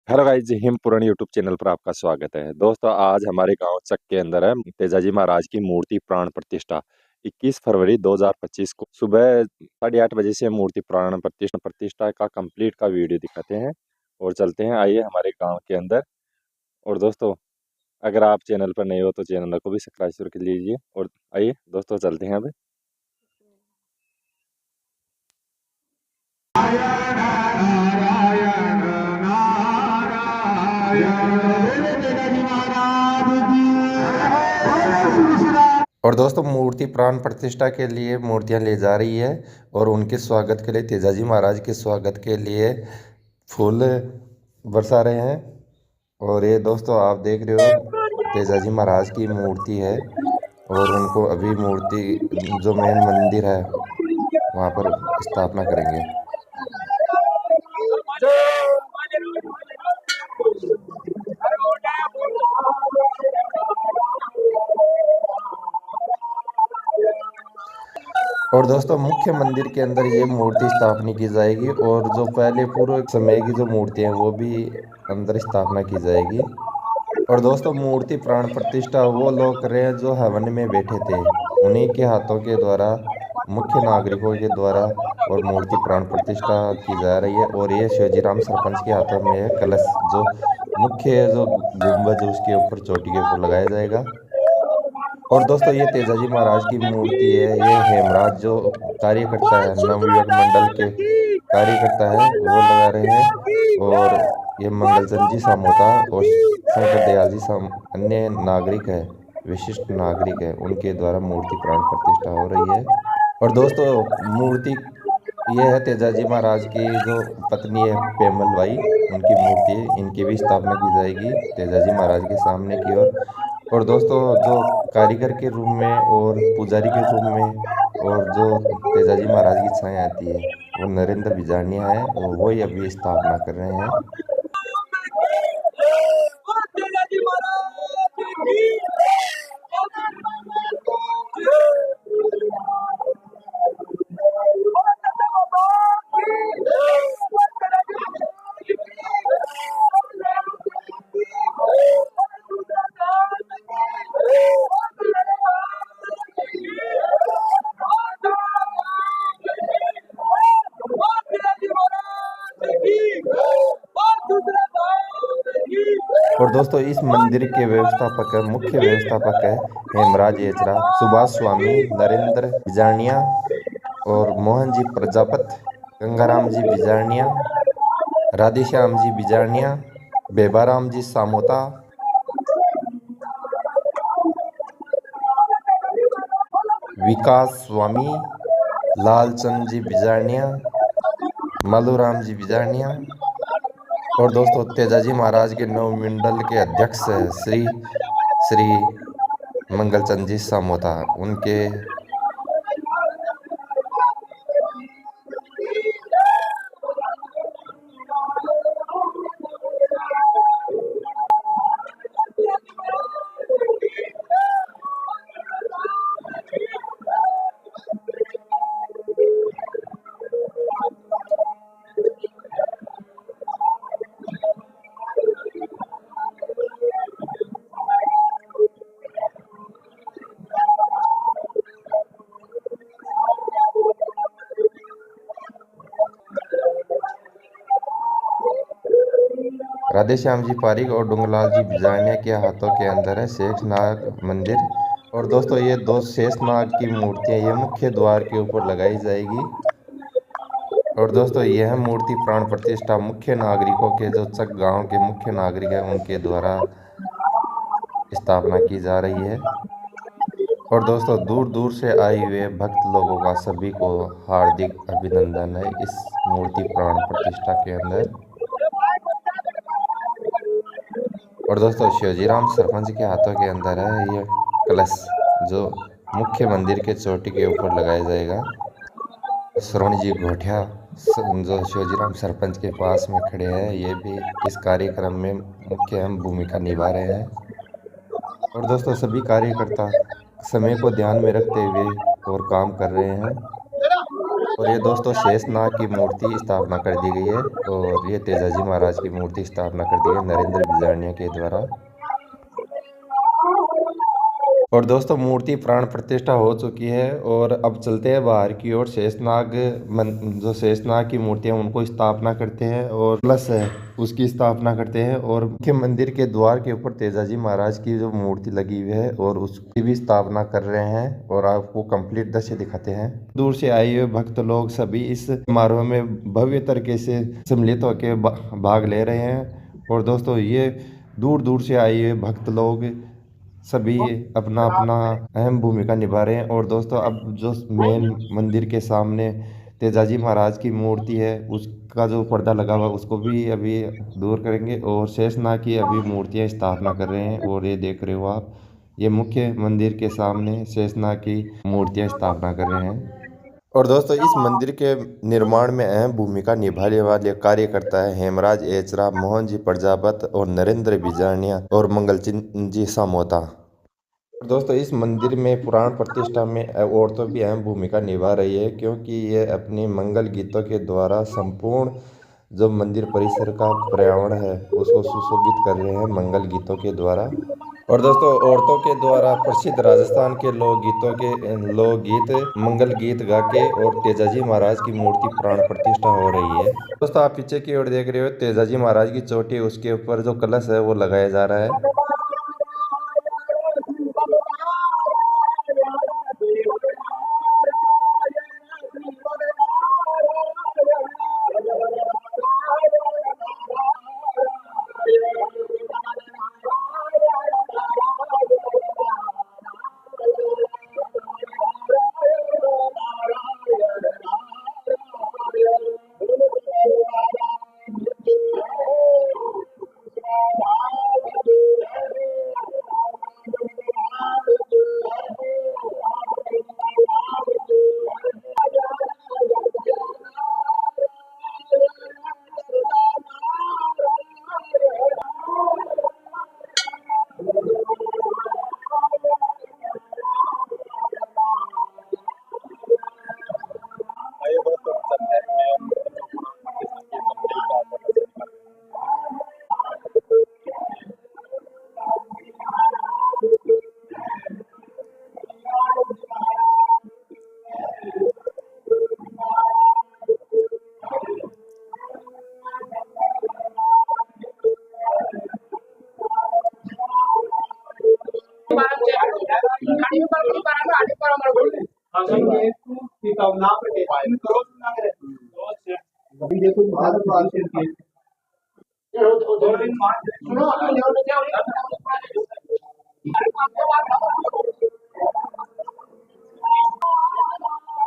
Hello guys, जी हिमपुराण YouTube channel पर आपका स्वागत है। दोस्तों, आज हमारे गांव चक के अंदर है तेजाजी महाराज की मूर्ति प्राण प्रतिष्ठा। 21 फरवरी 2025 को सुबह 8:30 बजे से मूर्ति प्राण प्रतिष्ठा का कंप्लीट का वीडियो दिखाते हैं और चलते हैं। आइए हमारे गांव के अंदर। और दोस्तों, अगर आप चैनल पर नए हो तो चैनल को भी सब्सक्राइब कर लीजिए। और आइए दोस्तों, चलते हैं अब। और दोस्तों, मूर्ति प्राण प्रतिष्ठा के लिए मूर्तियां ले जा रही है और उनके स्वागत के लिए तेजाजी महाराज के स्वागत के लिए फूल बरसा रहे हैं। और ये दोस्तों, आप देख रहे हो तेजाजी महाराज की मूर्ति है और उनको अभी मूर्ति जो मेन मंदिर है वहाँ पर स्थापना करेंगे। और दोस्तों, मुख्य मंदिर के अंदर ये मूर्ति स्थापना की जाएगी और जो पहले पूर्व समय की जो मूर्ति है वो भी अंदर स्थापना की जाएगी। और दोस्तों, मूर्ति प्राण प्रतिष्ठा वो लोग कर रहे हैं जो हवन में बैठे थे, उन्हीं के हाथों के द्वारा, मुख्य नागरिकों के द्वारा और मूर्ति प्राण प्रतिष्ठा की जा रही है। और ये शिवजीराम सरपंच के हाथों में है कलश, जो मुख्य जो गुंबज उसके ऊपर, चोटी के ऊपर लगाया जाएगा। और दोस्तों, ये तेजाजी महाराज की मूर्ति है। ये हेमराज जो कार्यकर्ता है, नवयुवक मंडल के कार्यकर्ता है, वो लगा रहे हैं। और ये मंगलचंद जी सामोता और शंकर दयाल जी अन्य नागरिक है, विशिष्ट नागरिक है, उनके द्वारा मूर्ति प्राण प्रतिष्ठा हो रही है। और दोस्तों, मूर्ति ये है तेजाजी महाराज की जो पत्नी है पेमल बाई, उनकी मूर्ति है। इनकी भी स्थापना की जाएगी तेजाजी महाराज के सामने की ओर। और दोस्तों, जो कारीगर के रूप में और पुजारी के रूप में और जो तेजाजी महाराज की छाया आती है वो नरेंद्र बिजारनिया है और वही अभी स्थापना कर रहे हैं। और दोस्तों, इस मंदिर के व्यवस्थापक है, मुख्य व्यवस्थापक है हेमराज एचरा, सुभाष स्वामी, नरेंद्र बिजारनिया और मोहन जी प्रजापत, गंगाराम जी बिजारनिया, राधेश्याम जी बिजारनिया, बेबाराम जी सामोता, विकास स्वामी, लालचंद जी बिजारनिया, मल्लूराम जी बिजारनिया। और दोस्तों, तेजाजी महाराज के नव मंडल के अध्यक्ष श्री श्री मंगलचंद जी सामोता, उनके राधेश्याम जी पारिक और डूंगरलाल जी बिजारनिया के हाथों के अंदर है शेषनाग मंदिर। और दोस्तों, ये दो शेषनाग की मूर्तियां ये मुख्य द्वार के ऊपर लगाई जाएगी। और दोस्तों, यह मूर्ति प्राण प्रतिष्ठा मुख्य नागरिकों के, जो चक गांव के मुख्य नागरिक है, उनके द्वारा स्थापना की जा रही है। और दोस्तों, दूर दूर से आए हुए भक्त लोगों का सभी को हार्दिक अभिनंदन है इस मूर्ति प्राण प्रतिष्ठा के अंदर। और दोस्तों, शिवजीराम सरपंच के हाथों के अंदर है ये कलश, जो मुख्य मंदिर के चोटी के ऊपर लगाया जाएगा। श्रवण जी घोटिया जो शिवजीराम सरपंच के पास में खड़े हैं, ये भी इस कार्यक्रम में मुख्य अहम भूमिका निभा रहे हैं। और दोस्तों, सभी कार्यकर्ता समय को ध्यान में रखते हुए और काम कर रहे हैं। और ये दोस्तों शेषनाग की मूर्ति स्थापना कर दी गई है और ये तेजाजी महाराज की मूर्ति स्थापना कर दी है नरेंद्र बिजारनिया के द्वारा। और दोस्तों मूर्ति प्राण प्रतिष्ठा हो चुकी है और अब चलते हैं बाहर की ओर। शेषनाग जो शेषनाग की मूर्ति है उनको स्थापना करते हैं और प्लस है उसकी स्थापना करते हैं और मुख्य मंदिर के द्वार के ऊपर तेजाजी महाराज की जो मूर्ति लगी हुई है और उसकी भी स्थापना कर रहे हैं और आपको कंप्लीट दृश्य दिखाते हैं। दूर से आए हुए भक्त लोग सभी इस समारोह में भव्य तरीके से सम्मिलित होकर भाग ले रहे हैं। और दोस्तों ये दूर दूर से आए हुए भक्त लोग सभी अपना अपना अहम भूमिका निभा रहे हैं। और दोस्तों अब जो मेन मंदिर के सामने तेजाजी महाराज की मूर्ति है उसका जो पर्दा लगा हुआ उसको भी अभी दूर करेंगे और शेषनाग की अभी मूर्तियां स्थापना कर रहे हैं। और ये देख रहे हो आप, ये मुख्य मंदिर के सामने शेषनाग की मूर्तियां स्थापना कर रहे हैं। और दोस्तों इस मंदिर के निर्माण में अहम भूमिका निभाने वाले कार्यकर्ता है हेमराज एचरा, मोहन जी प्रजापत और नरेंद्र बिजारनिया और मंगलचंद जी सामोता। दोस्तों इस मंदिर में पुराण प्रतिष्ठा में औरतों भी अहम भूमिका निभा रही है क्योंकि ये अपने मंगल गीतों के द्वारा संपूर्ण जो मंदिर परिसर का पर्यावरण है उसको सुशोभित कर रहे हैं मंगल गीतों के द्वारा। और दोस्तों औरतों के द्वारा प्रसिद्ध राजस्थान के लोकगीतों के लोकगीत मंगल गीत गा के और तेजाजी महाराज की मूर्ति प्राण प्रतिष्ठा हो रही है। दोस्तों आप पीछे की ओर देख रहे हो तेजाजी महाराज की चोटी, उसके ऊपर जो कलश है वो लगाया जा रहा है।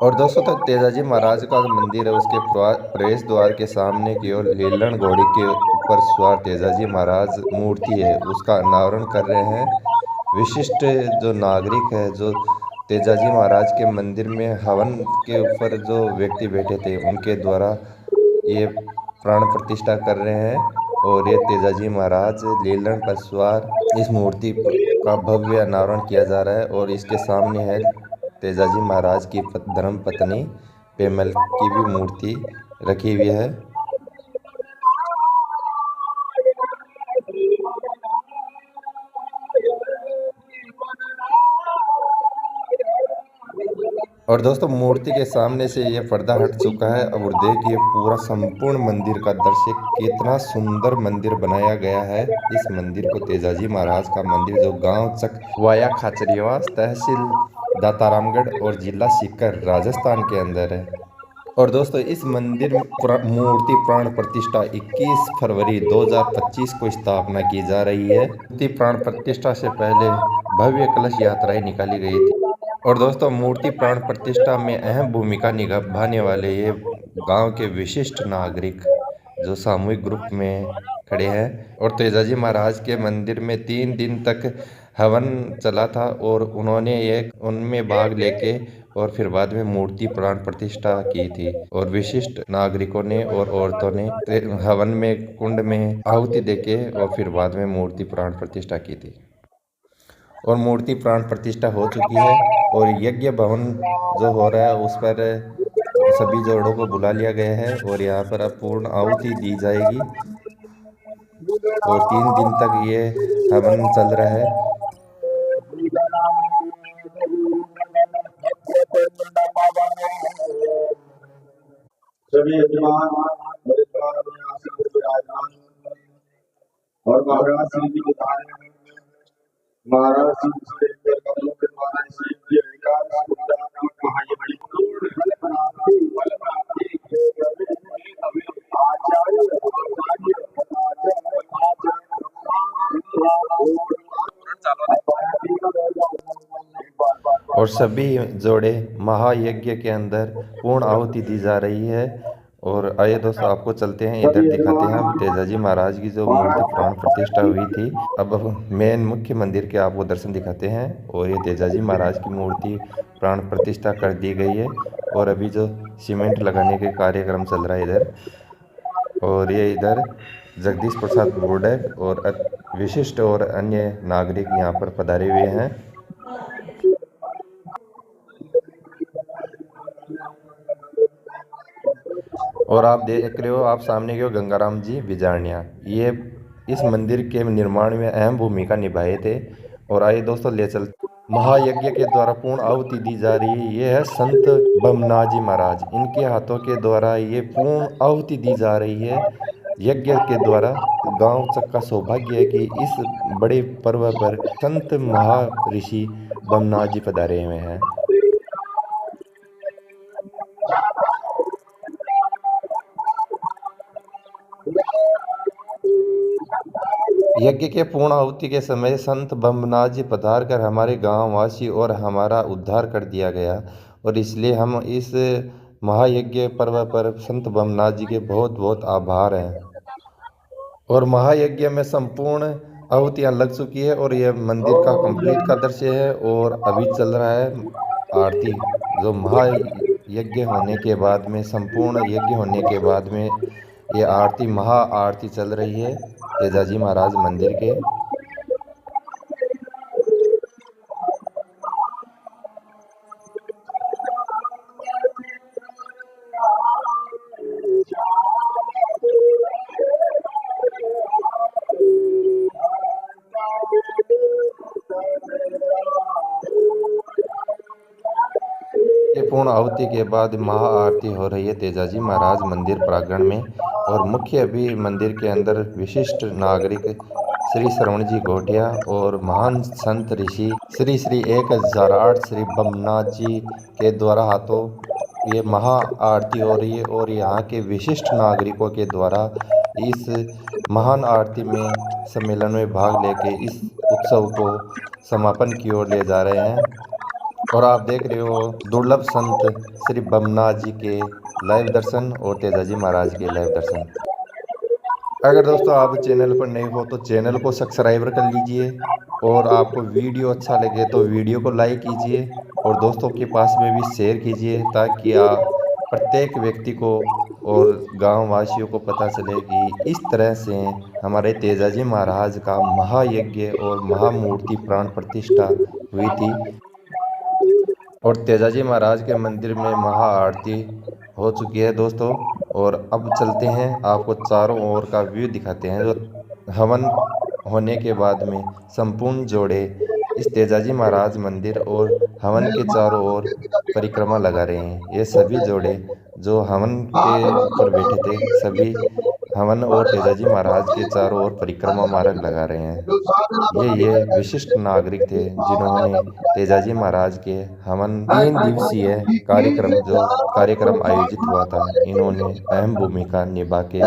और दोस्तों तो तेजाजी महाराज का जो मंदिर है उसके प्रवेश द्वार के सामने की ओर लीलन घोड़ी के ऊपर सवार तेजाजी महाराज मूर्ति है उसका अनावरण कर रहे हैं। विशिष्ट जो नागरिक है जो तेजाजी महाराज के मंदिर में हवन के ऊपर जो व्यक्ति बैठे थे उनके द्वारा ये प्राण प्रतिष्ठा कर रहे हैं। और ये तेजाजी महाराज लीलन पर सवार इस मूर्ति का भव्य अनावरण किया जा रहा है। और इसके सामने है तेजाजी महाराज की धर्म पत्नी पेमल की भी मूर्ति रखी हुई है। और दोस्तों मूर्ति के सामने से ये पर्दा हट चुका है। अब देखिए पूरा संपूर्ण मंदिर का दृश्य, कितना सुंदर मंदिर बनाया गया है। इस मंदिर को तेजाजी महाराज का मंदिर जो गांव चक वाया खाचरियावास, तहसील दातारामगढ़ और जिला सीकर राजस्थान के अंदर है। और दोस्तों इस मंदिर मूर्ति प्राण प्रतिष्ठा 21 फरवरी 2025 को स्थापना की जा रही है। मूर्ति प्राण प्रतिष्ठा से पहले भव्य कलश यात्राएं निकाली गई थी। और दोस्तों मूर्ति प्राण प्रतिष्ठा में अहम भूमिका निभाने वाले ये गांव के विशिष्ट नागरिक जो सामूहिक ग्रुप में खड़े हैं। और तेजाजी महाराज के मंदिर में 3 दिन तक हवन चला था और उन्होंने उनमें भाग लेके और फिर बाद में मूर्ति प्राण प्रतिष्ठा की थी। और विशिष्ट नागरिकों ने और औरतों ने हवन में कुंड में आहुति देके और फिर बाद में मूर्ति प्राण प्रतिष्ठा की थी। और मूर्ति प्राण प्रतिष्ठा हो चुकी है और यज्ञ भवन जो हो रहा है उस पर सभी जोड़ों को बुला लिया गया है और यहाँ पर अब पूर्ण आहुति दी जाएगी और 3 दिन तक ये हवन चल रहा है। सभी यजमान और महाराज श्री जी महाराज श्री महाराज श्री जी और सभी जोड़े महायज्ञ के अंदर पूर्ण आहुति दी जा रही है। और आइए दोस्तों, आपको चलते हैं, इधर दिखाते हैं हम तेजाजी महाराज की जो मूर्ति प्राण प्रतिष्ठा हुई थी। अब मेन मुख्य मंदिर के आपको दर्शन दिखाते हैं। और ये तेजाजी महाराज की मूर्ति प्राण प्रतिष्ठा कर दी गई है और अभी जो सीमेंट लगाने के कार्यक्रम चल रहा है इधर। और ये इधर जगदीश प्रसाद बोर्डक और विशिष्ट और अन्य नागरिक यहाँ पर पधारे हुए हैं। और आप देख रहे हो, आप सामने के हो गंगाराम जी बिजारनिया, ये इस मंदिर के निर्माण में अहम भूमिका निभाए थे। और आइए दोस्तों, ले चल महायज्ञ के द्वारा पूर्ण आहुति दी जा रही है। ये है संत बमनाजी महाराज, इनके हाथों के द्वारा ये पूर्ण आहुति दी जा रही है यज्ञ के द्वारा। गांव तक का सौभाग्य है कि इस बड़े पर्व पर संत महर्षि बमनाथ जी पधारे हुए हैं। यज्ञ के पूर्ण आहुति के समय संत बमनाथ जी पधार कर हमारे गांव वासी और हमारा उद्धार कर दिया गया। और इसलिए हम इस महायज्ञ पर्व पर संत बमनाथ जी के बहुत बहुत आभार हैं। और महायज्ञ में संपूर्ण आहुतियाँ लग चुकी है और यह मंदिर का कंप्लीट का दृश्य है। और अभी चल रहा है आरती, जो महायज्ञ होने के बाद में, संपूर्ण यज्ञ होने के बाद में ये आरती, महा आरती चल रही है तेजाजी महाराज मंदिर के। ये पूर्ण आहुति के बाद महा आरती हो रही है तेजाजी महाराज मंदिर प्रांगण में। और मुख्य अभी मंदिर के अंदर विशिष्ट नागरिक श्री श्रवण जी गोटिया और महान संत ऋषि श्री श्री 1008 श्री बमनाथ जी के द्वारा हाथों ये महा आरती हो रही है। और यहाँ के विशिष्ट नागरिकों के द्वारा इस महान आरती में सम्मेलन में भाग लेके इस उत्सव को समापन की ओर ले जा रहे हैं। और आप देख रहे हो दुर्लभ संत श्री बमनाथ जी के लाइव दर्शन और तेजाजी महाराज के लाइव दर्शन। अगर दोस्तों आप चैनल पर नए हो तो चैनल को सब्सक्राइब कर लीजिए। और आपको वीडियो अच्छा लगे तो वीडियो को लाइक कीजिए और दोस्तों के पास में भी शेयर कीजिए, ताकि प्रत्येक व्यक्ति को और गांव वासियों को पता चले कि इस तरह से हमारे तेजाजी महाराज का महायज्ञ और महामूर्ति प्राण प्रतिष्ठा हुई थी। और तेजाजी महाराज के मंदिर में महा आरती हो चुकी है दोस्तों। और अब चलते हैं, आपको चारों ओर का व्यू दिखाते हैं। जो हवन होने के बाद में संपूर्ण जोड़े इस तेजाजी महाराज मंदिर और हवन के चारों ओर परिक्रमा लगा रहे हैं। ये सभी जोड़े जो हवन के ऊपर बैठे थे, सभी हवन और तेजाजी महाराज के चारों ओर परिक्रमा मार्ग लगा रहे हैं। ये विशिष्ट नागरिक थे जिन्होंने तेजाजी महाराज के हवन 3 दिवसीय कार्यक्रम आयोजित हुआ था। इन्होंने अहम भूमिका निभा के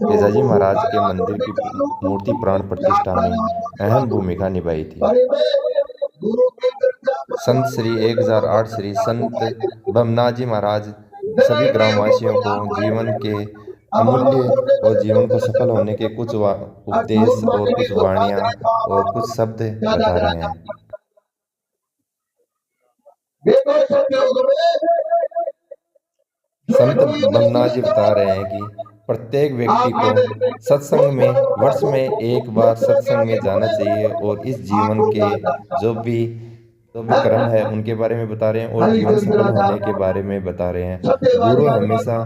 तेजाजी महाराज के मंदिर की मूर्ति प्राण प्रतिष्ठा में अहम भूमिका निभाई थी। संत श्री 1008 श्री संत बमनाथ जी महाराज सभी ग्रामवासियों को जीवन के अमूल्य और जीवन को सफल होने के कुछ उपदेश और कुछ वाणियाँ और कुछ शब्द बता रहे हैं। संत बमनाथ जी बता रहे हैं कि प्रत्येक व्यक्ति को सत्संग में वर्ष में एक बार सत्संग में जाना चाहिए। और इस जीवन के जो भी जो भी कर्म है उनके बारे में बता रहे हैं और जीवन सफल होने के बारे में बता रहे हैं। गुरु हमेशा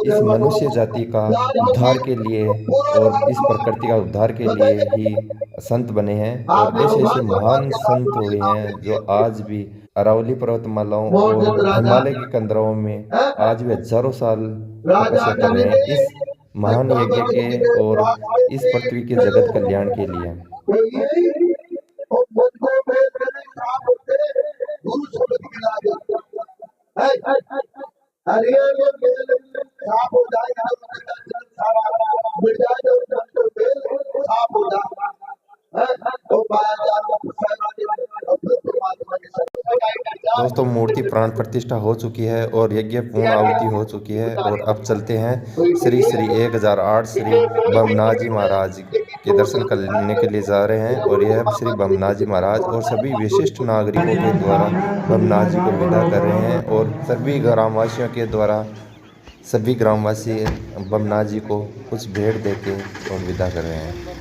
इस मनुष्य जाति का उद्धार के लिए और इस प्रकृति का उद्धार के लिए ही संत बने हैं, और ऐसे ऐसे महान संत हुए हैं जो आज भी अरावली पर्वतमालाओं और हिमालय की कंदराओं में आज भी हजारों साल तपस्या कर रहे हैं इस महान यज्ञ के और इस पृथ्वी के जगत कल्याण के लिए। दोस्तों मूर्ति प्राण प्रतिष्ठा हो चुकी है और यज्ञ पूर्ण आहुति हो चुकी है, और अब चलते हैं श्री श्री 1008 श्री बमनाजी महाराज के दर्शन करने के लिए जा रहे हैं। और यह श्री बमनाजी महाराज और सभी विशिष्ट नागरिकों के द्वारा बमनाजी को विदा कर रहे हैं, और सभी ग्रामवासियों के द्वारा सभी ग्रामवासी बमनाजी को कुछ भेंट देके और विदा कर रहे हैं।